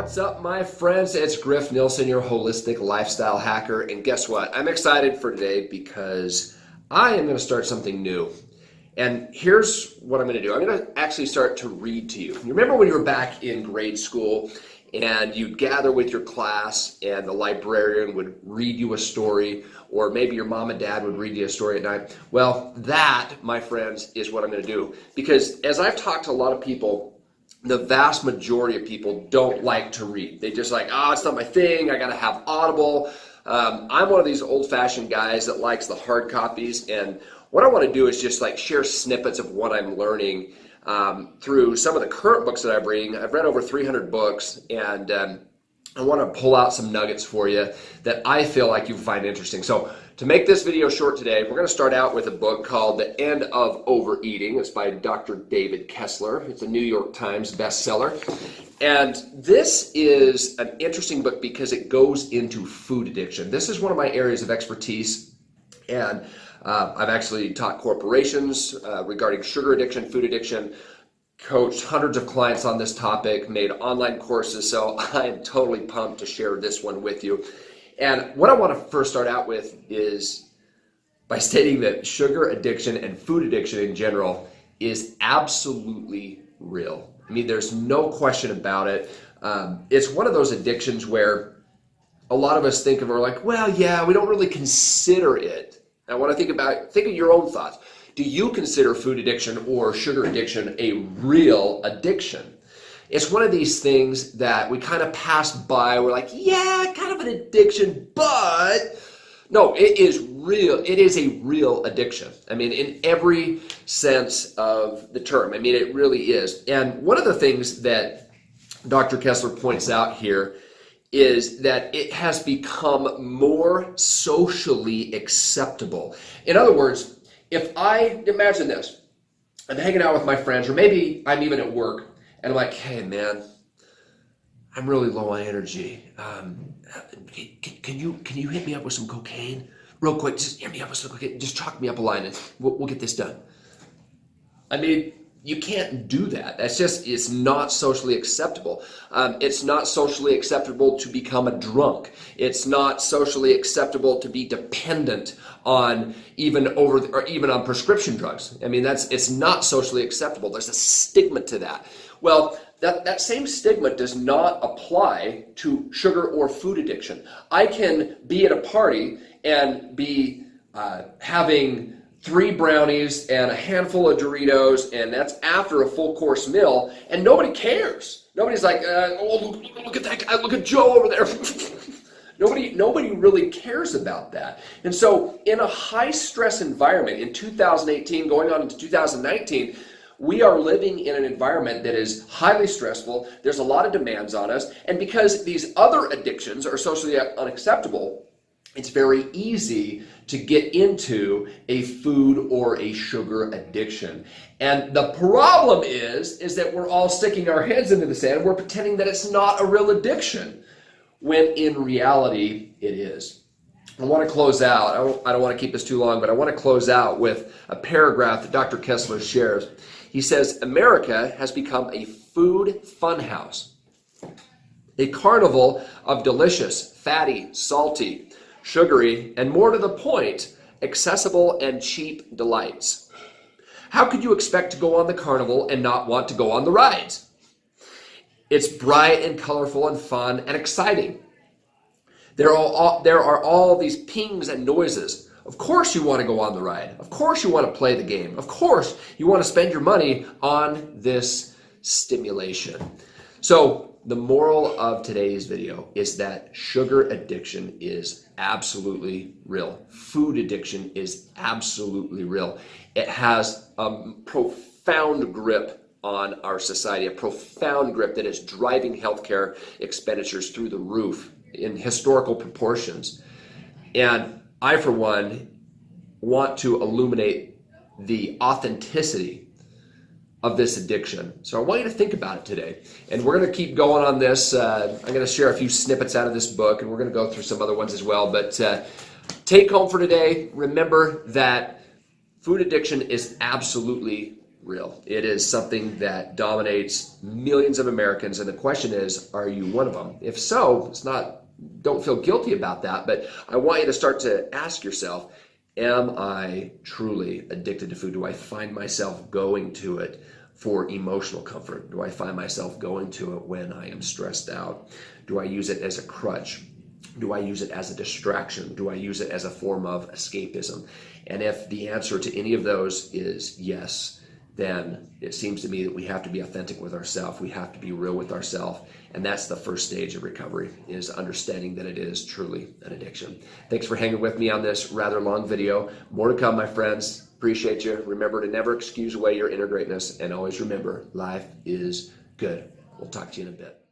What's up, my friends? It's Griff Neilson, your holistic lifestyle hacker. And guess what? I'm excited for today because I am going to start something new. And here's what I'm going to do. I'm going to actually start to read to you. You remember when you were back in grade school and you'd gather with your class and the librarian would read you a story, or maybe your mom and dad would read you a story at night? Well, that, my friends, is what I'm going to do. Because as I've talked to a lot of people, the vast majority of people don't like to read. They just like, it's not my thing. I got to have Audible. I'm one of these old-fashioned guys that likes the hard copies. And what I want to do is just like share snippets of what I'm learning through some of the current books that I'm reading. I've read over 300 books, and I want to pull out some nuggets for you that I feel like you find interesting. So to make this video short today, we're going to start out with a book called The End of Overeating. It's by Dr. David Kessler. It's a New York Times bestseller. And this is an interesting book because it goes into food addiction. This is one of my areas of expertise, and I've actually taught corporations regarding sugar addiction, food addiction, coached hundreds of clients on this topic, made online courses, so I am totally pumped to share this one with you. And what I want to first start out with is by stating that sugar addiction and food addiction in general is absolutely real. I mean, there's no question about it. It's one of those addictions where a lot of us think of, like, well, yeah, we don't really consider it. I want to think of your own thoughts. Do you consider food addiction or sugar addiction a real addiction? It's one of these things that we kind of pass by. We're like, yeah, kind of an addiction, but no, it is real. It is a real addiction. I mean, in every sense of the term. I mean, it really is. And one of the things that Dr. Kessler points out here is that it has become more socially acceptable. In other words, if I imagine this, I'm hanging out with my friends, or maybe I'm even at work, and I'm like, hey man, I'm really low on energy. Can you hit me up with some cocaine? Real quick, just hit me up with some cocaine. Just chalk me up a line and we'll get this done. I mean, you can't do that. It's not socially acceptable. It's not socially acceptable to become a drunk. It's not socially acceptable to be dependent on even on prescription drugs. I mean, it's not socially acceptable. There's a stigma to that. Well, that same stigma does not apply to sugar or food addiction. I can be at a party and be having 3 brownies and a handful of Doritos, and that's after a full course meal, and nobody cares. Nobody's like, look at that guy, look at Joe over there. Nobody really cares about that. And so in a high stress environment in 2018 going on into 2019, we are living in an environment that is highly stressful. There's a lot of demands on us. And because these other addictions are socially unacceptable, it's very easy to get into a food or a sugar addiction. And the problem is that we're all sticking our heads into the sand. We're pretending that it's not a real addiction, when in reality it is. I want to close out. I don't want to keep this too long, but I want to close out with a paragraph that Dr. Kessler shares. He says, America has become a food funhouse, a carnival of delicious, fatty, salty, sugary, and more to the point, accessible and cheap delights. How could you expect to go on the carnival and not want to go on the rides? It's bright and colorful and fun and exciting. There are all these pings and noises. Of course you want to go on the ride. Of course you want to play the game. Of course you want to spend your money on this stimulation. So the moral of today's video is that sugar addiction is absolutely real. Food addiction is absolutely real. It has a profound grip on our society, a profound grip that is driving healthcare expenditures through the roof in historical proportions. And I, for one, want to illuminate the authenticity of this addiction. So I want you to think about it today. And we're going to keep going on this. I'm going to share a few snippets out of this book, and we're going to go through some other ones as well. But take home for today, remember that food addiction is absolutely real. It is something that dominates millions of Americans, and the question is, are you one of them? If so, don't feel guilty about that, but I want you to start to ask yourself, am I truly addicted to food? Do I find myself going to it for emotional comfort? Do I find myself going to it when I am stressed out? Do I use it as a crutch? Do I use it as a distraction? Do I use it as a form of escapism? And if the answer to any of those is yes, then it seems to me that we have to be authentic with ourselves. We have to be real with ourselves. And that's the first stage of recovery, is understanding that it is truly an addiction. Thanks for hanging with me on this rather long video. More to come, my friends. Appreciate you. Remember to never excuse away your inner greatness. And always remember, life is good. We'll talk to you in a bit.